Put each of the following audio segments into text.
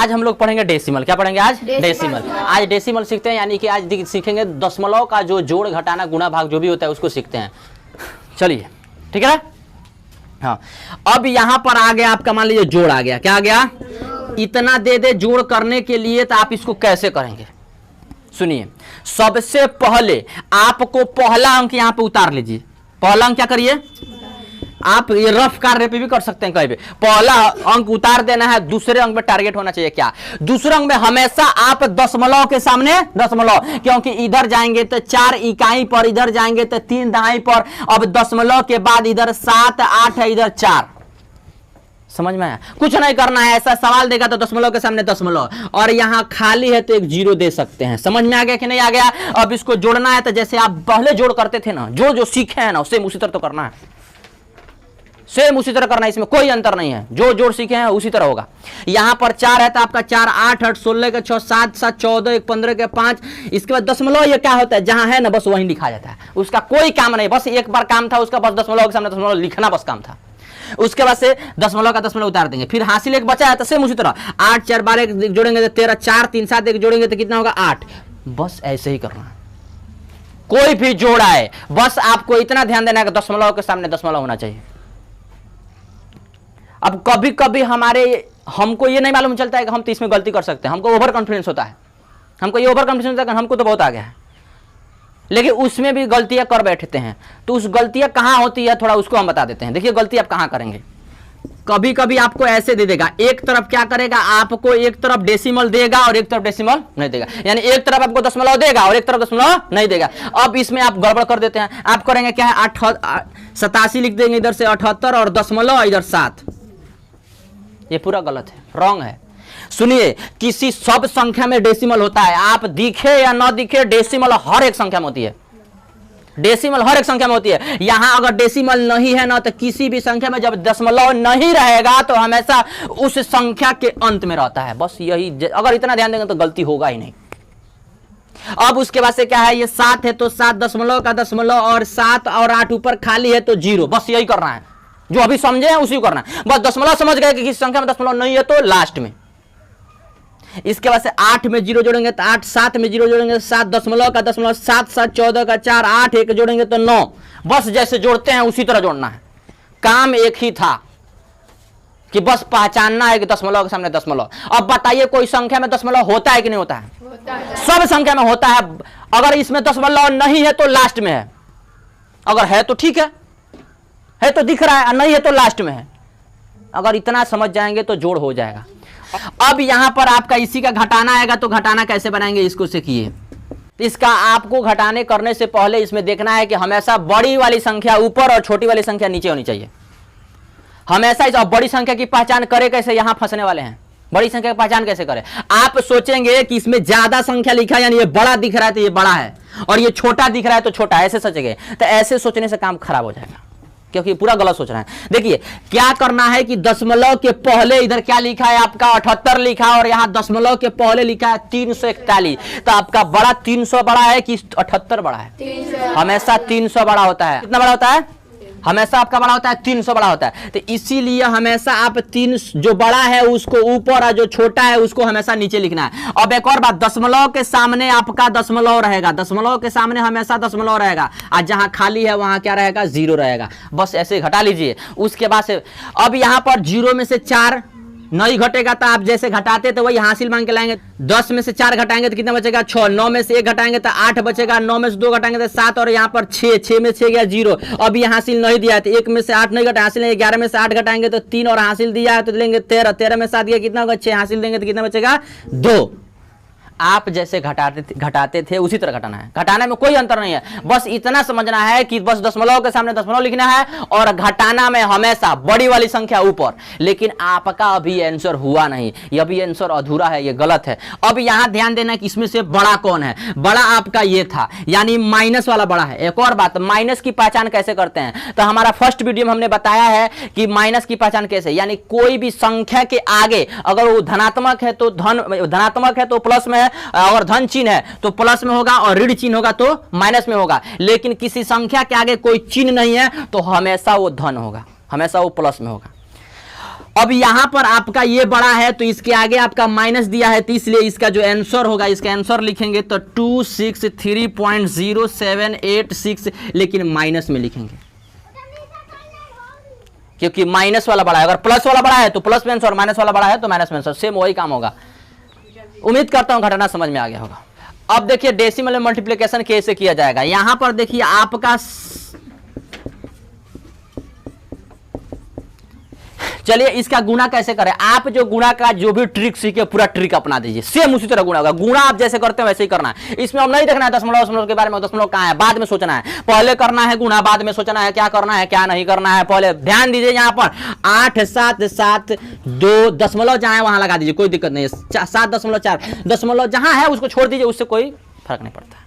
आज हम लोग पढ़ेंगे डेसिमल। क्या पढ़ेंगे आज? डेसिमल। आज डेसिमल सीखते हैं, यानी कि आज सीखेंगे दशमलव का जो जोड़ घटाना गुणा भाग जो भी होता है उसको सीखते हैं। चलिए ठीक है ना। हाँ, अब यहां पर आ गया आपका, मान लीजिए जोड़ आ गया। क्या आ गया? इतना दे दे जोड़ करने के लिए, तो आप इसको कैसे करेंगे? सुनिए, सबसे पहले आपको पहला अंक यहां पे उतार लीजिए। पहला अंक क्या करिए आप, ये रफ कार्य पे भी कर सकते हैं कहीं भी। पहला अंक उतार देना है, दूसरे अंक में टारगेट होना चाहिए क्या? दूसरे अंक में हमेशा आप दशमलव के सामने दशमलव, क्योंकि इधर जाएंगे तो 4 इकाई पर, इधर जाएंगे तो 3 दहाई पर। अब दशमलव के बाद इधर 7 8 है, इधर 4। समझ में आया? कुछ नहीं करना है, ऐसा सवाल देगा तो दशमलव के सामने दशमलव, और यहां खाली है तो एक 0 दे सकते हैं। समझ में आ गया कि नहीं आ गया? अब इसको जोड़ना है तो जैसे आप पहले जोड़ करते थे ना, जो सीखे हैं ना सेम उसी तरह तो करना है, सेम उसी तरह करना है, इसमें कोई अंतर नहीं है। जो जोड़ सीखे हैं उसी तरह होगा। यहां पर 4 है तो आपका 4 8 8 16 के 6 7 7 14 1 15 के 5। इसके बाद दशमलव ये क्या होता है, जहां है ना बस वहीं लिखा जाता है, उसका कोई काम नहीं। बस एक बार काम था उसका, बस दशमलव के सामने दशमलव लिखना बस काम था। उसके बाद से दशमलव का दशमलव उतार देंगे। फिर हासिल एक बचा है तो सेम उसी तरह 8 4 12 जोड़ेंगे तो 13, 4 3 7 1 जोड़ेंगे तो कितना होगा 8। बस ऐसे ही करना है। कोई भी जोड़ आए बस आपको इतना ध्यान देना है कि दशमलव के सामने दशमलव होना चाहिए। अब कभी कभी हमको ये नहीं मालूम चलता है कि हम तो इसमें गलती कर सकते हैं, हमको ओवर कॉन्फिडेंस होता है, हमको ये ओवर कॉन्फिडेंस होता है कि हमको तो बहुत आ गया है, लेकिन उसमें भी गलतियां कर बैठते हैं। तो उस गलतियां कहां होती है थोड़ा उसको हम बता देते हैं। देखिए गलती आप कहां करेंगे। कभी कभी आपको ऐसे दे देगा, एक तरफ क्या करेगा, आपको एक तरफ डेसिमल देगा और एक तरफ डेसिमल नहीं देगा, यानी एक तरफ आपको दशमलव देगा और एक तरफ दशमलव नहीं देगा। अब इसमें आप गड़बड़ कर देते हैं। आप करेंगे क्या है, 87 लिख देंगे इधर से 78 और दशमलव इधर 7। ये पूरा गलत है, रॉन्ग है। सुनिए, किसी सब संख्या में डेसिमल होता है, आप दिखे या ना दिखे, डेसिमल हर एक संख्या में होती है। डेसिमल हर एक संख्या में होती है। यहां अगर डेसिमल नहीं है ना, तो किसी भी संख्या में जब दशमलव नहीं रहेगा तो हमेशा उस संख्या के अंत में रहता है। बस यही, अगर इतना ध्यान देंगे तो गलती होगा ही नहीं। अब उसके बाद से क्या है, ये 7 है तो 7 दशमलव का दशमलव और 7 और 8 ऊपर खाली है तो 0। बस यही करना है, जो अभी समझे हैं उसी को करना है। बस दशमलव समझ गए कि किसी संख्या में दशमलव नहीं है तो लास्ट में। इसके बाद से 8 में 0 जोड़ेंगे तो 8, 7 में 0 जोड़ेंगे 7 दशमलव का दशमलव 7 7 14 का 4 8 1 जोड़ेंगे तो 9। बस जैसे जोड़ते हैं उसी तरह जोड़ना है। काम एक ही था कि बस पहचानना है कि दशमलव के सामने दशमलव। अब बताइए कोई संख्या में दशमलव होता है कि नहीं होता है? सब संख्या में होता है। अगर इसमें दशमलव नहीं है तो लास्ट में है, अगर है तो ठीक है तो दिख रहा है, नहीं है तो लास्ट में है। अगर इतना समझ जाएंगे तो जोड़ हो जाएगा। अब यहां पर आपका इसी का घटाना आएगा, तो घटाना कैसे बनाएंगे इसको सीखिए। इसका आपको घटाने करने से पहले इसमें देखना है कि हमेशा बड़ी वाली संख्या ऊपर और छोटी वाली संख्या नीचे होनी चाहिए हमेशा। इस बड़ी संख्या की पहचान करें कैसे, यहां फंसने वाले हैं। बड़ी संख्या की पहचान कैसे करें? आप सोचेंगे कि इसमें ज्यादा संख्या लिखा है, यानी ये बड़ा दिख रहा है तो ये बड़ा है, और ये छोटा दिख रहा है तो छोटा, ऐसे सोचेंगे। तो ऐसे सोचने से काम खराब हो जाएगा, क्योंकि पूरा गलत सोच रहे हैं। देखिए क्या करना है कि दशमलव के पहले इधर क्या लिखा है आपका 78 लिखा है, और यहां दशमलव के पहले लिखा है 341। तो आपका बड़ा 300 बड़ा है कि 78 बड़ा है? 300। हमेशा 300 बड़ा होता है। कितना बड़ा होता है? हमेशा आपका बड़ा होता है 300 बड़ा होता है। तो इसीलिए हमेशा आप 3 जो बड़ा है उसको ऊपर और जो छोटा है उसको हमेशा नीचे लिखना है। अब एक और बात, दशमलव के सामने आपका दशमलव रहेगा, दशमलव के सामने हमेशा दशमलव रहेगा, और जहां खाली है वहां क्या रहेगा, 0 रहेगा। बस ऐसे घटा लीजिए। उसके बाद से अब यहां पर 0 में से 4 नहीं घटेगा तो आप जैसे घटाते तो वही हासिल मांग के लाएंगे। 10 में से 4 घटाएंगे तो कितना बचेगा 6। 9 में से 1 घटाएंगे तो 8 बचेगा। 9 में से 2 घटाएंगे तो 7, और यहाँ पर 6। 6 में 6 गया 0। अब ये हासिल नहीं दिया है तो 1 में से 8 नहीं घटा, हासिल नहीं। 11 में से 8 घटाएंगे तो 3, और हासिल दिया है तो लेंगे 13। 13 में 7 गया कितना होगा 6, हासिल देंगे तो कितना बचेगा 2। आप जैसे घटाते थे उसी तरह घटाना है। घटाने में कोई अंतर नहीं है, बस इतना समझना है कि बस दशमलव के सामने दशमलव लिखना है, और घटाना में हमेशा बड़ी वाली संख्या ऊपर। लेकिन आपका अभी आंसर हुआ नहीं, ये अभी आंसर अधूरा है, ये गलत है। अब यहां ध्यान देना कि इसमें से बड़ा कौन है। बड़ा आपका ये था, यानी माइनस वाला बड़ा है। एक और बात, माइनस की पहचान कैसे करते हैं, तो हमारा फर्स्ट वीडियो में हमने बताया है कि माइनस की पहचान कैसे, यानी कोई भी संख्या के आगे अगर वो धनात्मक है तो धनात्मक है तो प्लस में, और धन चिन्ह है तो प्लस में होगा, और ऋण चिन्ह होगा तो माइनस में होगा। लेकिन किसी संख्या के आगे कोई चिन्ह नहीं है तो हमेशा वो धन होगा, हमेशा वो प्लस में होगा। अब यहां पर आपका ये बड़ा है तो इसके आगे आपका माइनस दिया है, तो इसलिए इसका जो आंसर होगा, इसका आंसर लिखेंगे तो 263.0786, लेकिन माइनस में लिखेंगे क्योंकि माइनस वाला बड़ा है। अगर प्लस वाला बड़ा है तो प्लस में आंसर, माइनस वाला बड़ा है तो माइनस में आंसर, सेम वही काम होगा। उम्मीद करता हूं घटना समझ में आ गया होगा। अब देखिए डेसिमल मल्टीप्लिकेशन कैसे किया जाएगा। यहां पर देखिए आपका, चलिए इसका गुणा कैसे करें। आप जो गुणा का जो भी ट्रिक सीखे पूरा ट्रिक अपना दीजिए, सेम उसी तरह गुणा होगा। गुणा आप जैसे करते हैं वैसे ही करना है। इसमें हम नहीं देखना है दशमलव के बारे में, दशमलव कहां है बाद में सोचना है, पहले करना है गुणा, बाद में सोचना है क्या करना है क्या नहीं करना है। पहले ध्यान दीजिए यहाँ पर 8 7 7 2 दशमलव जहां है वहां लगा दीजिए, कोई दिक्कत नहीं है। 7.4 दशमलव जहां है उसको छोड़ दीजिए, उससे कोई फर्क नहीं पड़ता।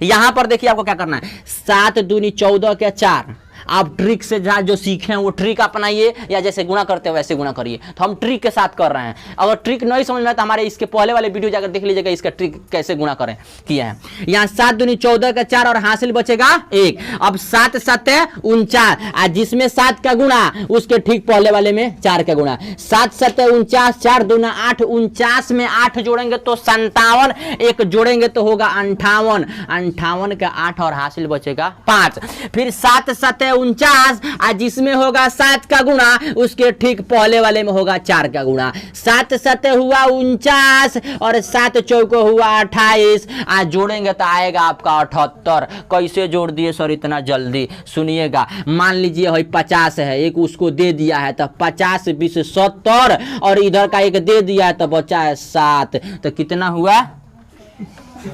यहां पर देखिए आपको क्या करना है, 7 दूनी 14 के 4। आप ट्रिक से जहां जो सीखे हैं वो ट्रिक अपनाइए, या जैसे गुणा करते हैं वैसे गुणा करिए। तो हम ट्रिक के साथ कर रहे हैं। अगर ट्रिक नहीं समझ में आता, हमारे इसके पहले वाले वीडियो जाकर देख लीजिएगा, इसका ट्रिक कैसे गुणा करें किया है। यहाँ 7 दूनी 14 का 4 और हासिल बचेगा 1। अब 7 7 49, जिसमें 7 का गुणा उसके ठीक पहले वाले में 4 का गुणा। 7 7 49, 4 दूना 8, 49 में 8 जोड़ेंगे तो 57, 1 जोड़ेंगे तो होगा 58, 58 का 8 और हासिल बचेगा 5। फिर 7 7 49, जिसमें होगा 7 का गुणा उसके ठीक पहले वाले में होगा 4 का गुणा। 7 7 हुआ 49 और 7 चौको हुआ 28, जोड़ेंगे तो आएगा आपका 78। कैसे जोड़ दिए सर इतना जल्दी, सुनिएगा। मान लीजिए 50 है, एक उसको दे दिया है तो 50 20 70, और इधर का एक दे दिया है तो बचा है 7, तो कितना हुआ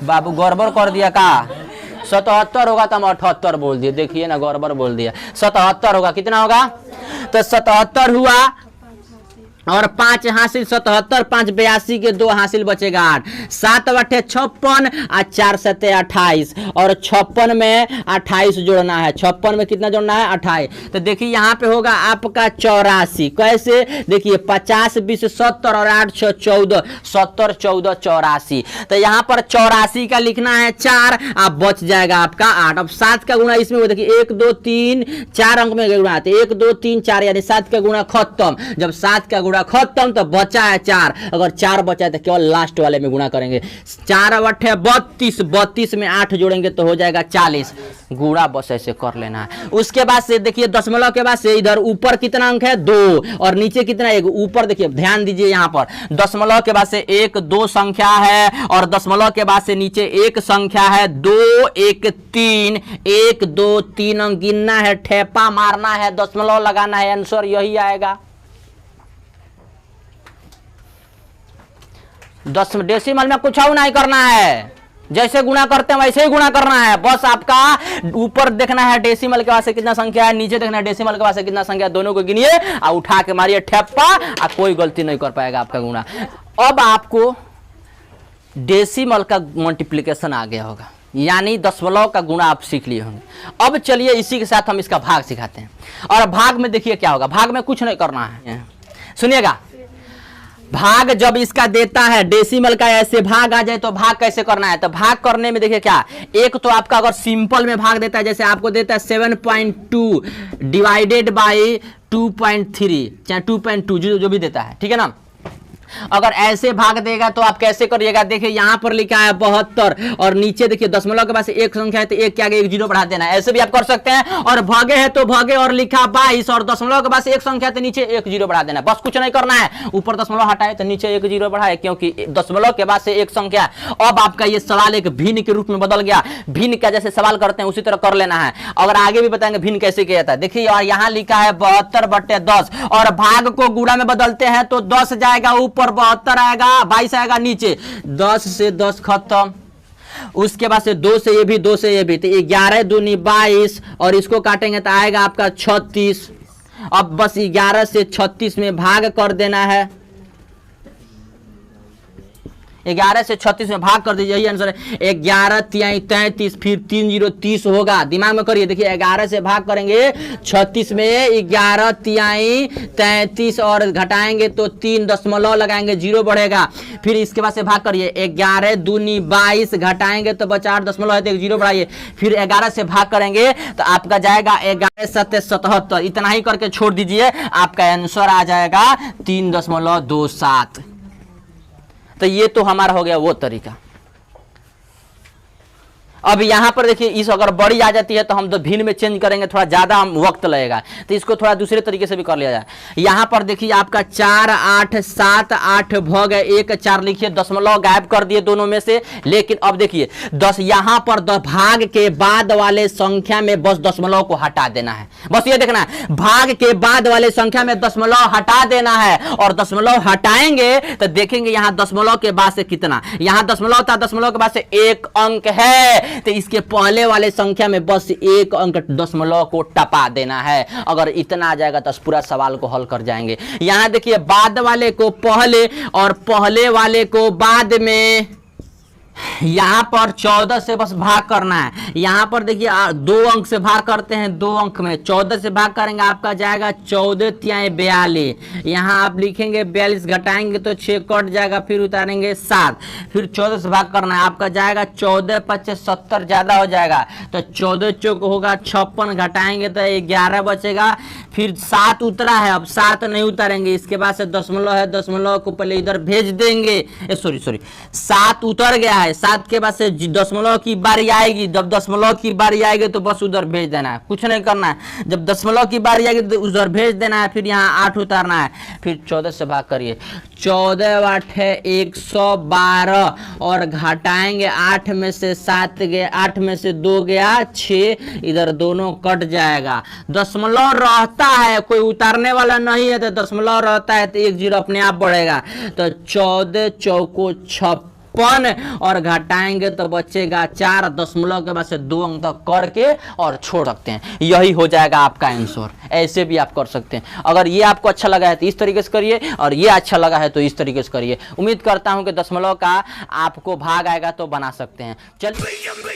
बाबू, गड़बड़ कर दिया का? 77 होगा तो हम 78 बोल दिए, देखिए ना गड़बड़ बोल दिया। 77 होगा, कितना होगा तो 77 हुआ और 5 हासिल 77, 5 82 के 2 हासिल बचेगा 8। 7 8 56 और 4 7 28, और 56 में 28 जोड़ना है। 56 में कितना जोड़ना है 28। तो देखिए यहाँ पे होगा आपका 84। कैसे देखिए 50 20 70 और 8 6 14, 70 14 84। तो यहाँ पर 84 का लिखना है 4, आप बच जाएगा आपका 8। अब 7 का गुणा इसमें देखिए 1 2 3 4 अंक में गुणा आते, 1 2 3 4, यानी 7 का गुणा खत्म। जब 7 का खत्म तो बचा है 4। अगर 4 बचा है तो केवल लास्ट वाले में गुणा करेंगे। 4 8 32, 32 में 8 जोड़ेंगे तो हो जाएगा 40। गुणा बस ऐसे कर लेना है। उसके बाद से देखिए दशमलव के बाद से इधर ऊपर कितना अंक है 2 और नीचे कितना 1। ऊपर देखिए ध्यान दीजिए, यहाँ पर दशमलव के बाद से 1 2 संख्या है, और दशमलव के बाद से नीचे 1 संख्या है, 2 1 3, 1 2 3 अंक गिनना है, ठेपा मारना है, दशमलव लगाना है, आंसर यही आएगा। डेसिमल में कुछ नहीं करना है, जैसे गुणा करते हैं वैसे ही गुणा करना है। बस आपका ऊपर देखना है डेसिमल के बाद से कितना संख्या है, नीचे देखना है डेसिमल के बाद से कितना संख्या है, दोनों को गिनिए और उठा के मारिए ठप्पा, कोई गलती नहीं कर पाएगा आपका गुणा। अब आपको डेसिमल का मल्टीप्लिकेशन आ गया होगा, यानी दशमलव का गुणा आप सीख लिए होंगे। अब चलिए इसी के साथ हम इसका भाग सिखाते हैं। और भाग में देखिए क्या होगा, भाग में कुछ नहीं करना है, सुनिएगा। भाग जब इसका देता है डेसिमल का, ऐसे भाग आ जाए तो भाग कैसे करना है। तो भाग करने में देखिए क्या, एक तो आपका अगर सिंपल में भाग देता है, जैसे आपको देता है 7.2 डिवाइडेड बाई 2.3, चाहे 2.2 जो भी देता है, ठीक है ना। अगर ऐसे भाग देगा तो आप कैसे करिएगा, देखिए यहां पर लिखा है 72 और नीचे देखिए दशमलव के पास एक संख्या है तो एक के आगे एक जीरो बढ़ा देना है, ऐसे भी आप कर सकते हैं। और भागे है तो भागे और लिखा 22 और दशमलव के पास एक संख्या है तो नीचे एक जीरो बढ़ा देना है, बस कुछ नहीं करना है। ऊपर दशमलव हटाए तो नीचे एक जीरो बढ़ाए, क्योंकि दशमलव के बाद से एक संख्या। अब आपका ये सवाल एक भिन्न के रूप में बदल गया, भिन्न का जैसे सवाल करते हैं उसी तरह कर लेना है। अगर आगे भी बताएंगे भिन्न कैसे किया जाता है। देखिए और यहाँ लिखा है 72/10 और भाग को गुणा में बदलते हैं तो 10 जाएगा ऊपर, 72 आएगा, 22 आएगा नीचे, 10 से 10 खत्म। उसके बाद से 2 से ये भी, 2 से ये भी, तो 11 दूनी 22 और इसको काटेंगे तो आएगा आपका 36। अब बस 11 से 36 में भाग कर देना है। 11 से 36 में भाग कर दीजिए, यही आंसर है। 11 तिहाई 33, फिर 3 0 30 होगा। दिमाग में करिए, देखिए 11 से भाग करेंगे 36 में, 11 तिहाई 33 और घटाएंगे तो 3 दशमलव लगाएंगे, 0 बढ़ेगा। फिर इसके बाद से भाग करिए, 11 दूनी 22 घटाएंगे तो बचा 8 दशमलव है तो 0 बढ़ाइए। फिर 11 से भाग करेंगे तो आपका जाएगा 11 7 77, इतना ही करके छोड़ दीजिए, आपका आंसर आ जाएगा 3.27। तो ये तो हमारा हो गया वो तरीका। अब यहाँ पर देखिए, इस अगर बड़ी आ जाती है तो हम तो भिन्न में चेंज करेंगे, थोड़ा ज़्यादा वक्त लगेगा, तो इसको थोड़ा दूसरे तरीके से भी कर लिया जाए। यहाँ पर देखिए आपका 4 8 7 8 भग 1 4 लिखिए, दशमलव गायब कर दिए दोनों में से। लेकिन अब देखिए 10, यहाँ पर भाग के बाद वाले संख्या में बस दशमलव को हटा देना है, बस ये देखना है, भाग के बाद वाले संख्या में दशमलव हटा देना है। और दशमलव हटाएंगे तो देखेंगे यहाँ दशमलव के बाद से कितना, यहाँ दशमलव था, दशमलव के बाद से 1 अंक है, तो इसके पहले वाले संख्या में बस 1 अंक दशमलव को टपा देना है। अगर इतना आ जाएगा तो पूरा सवाल को हल कर जाएंगे। यहां देखिए बाद वाले को पहले और पहले वाले को बाद में, यहाँ पर 14 से बस भाग करना है। यहाँ पर देखिए 2 अंक से भाग करते हैं, 2 अंक में 14 से भाग करेंगे, आपका जाएगा 14 तिहाई 42। यहाँ आप लिखेंगे 42 घटाएंगे तो 6 कट जाएगा, फिर उतारेंगे 7, फिर 14 से भाग करना है, आपका जाएगा 14 5 70, ज़्यादा हो जाएगा तो 14 चौक होगा 56, घटाएंगे तो 11 बचेगा, फिर 7 उतरा है, अब 7 नहीं उतारेंगे, इसके बाद से दशमलव है, दशमलव को पहले इधर भेज देंगे, सॉरी 7 उतर गया है, 7 के बाद से दशमलव की बारी आएगी, जब दशमलव की बारी आएगी तो बस उधर भेज देना है, कुछ नहीं करना है। जब दशमलव की बारी आएगी तो उधर भेज देना है, फिर यहाँ 8 उतारना है, फिर 14 से भाग करिए, 14 8 है 112 और घटाएंगे 8 में से 7 गया, 8 में से 2 गया 6, इधर दोनों कट जाएगा। दशमलव रहता है, कोई उतारने वाला नहीं है, तो दशमलव रहता है तो 1 0 अपने आप बढ़ेगा, तो 14 चौको 56 और घटाएंगे तो बचेगा 4, दशमलव के बाद से 2 अंक तक करके और छोड़ सकते हैं, यही हो जाएगा आपका आंसर। ऐसे भी आप कर सकते हैं। अगर ये आपको अच्छा लगा है तो इस तरीके से करिए, और ये अच्छा लगा है तो इस तरीके से करिए। उम्मीद करता हूं कि दशमलव का आपको भाग आएगा तो बना सकते हैं। चलिए।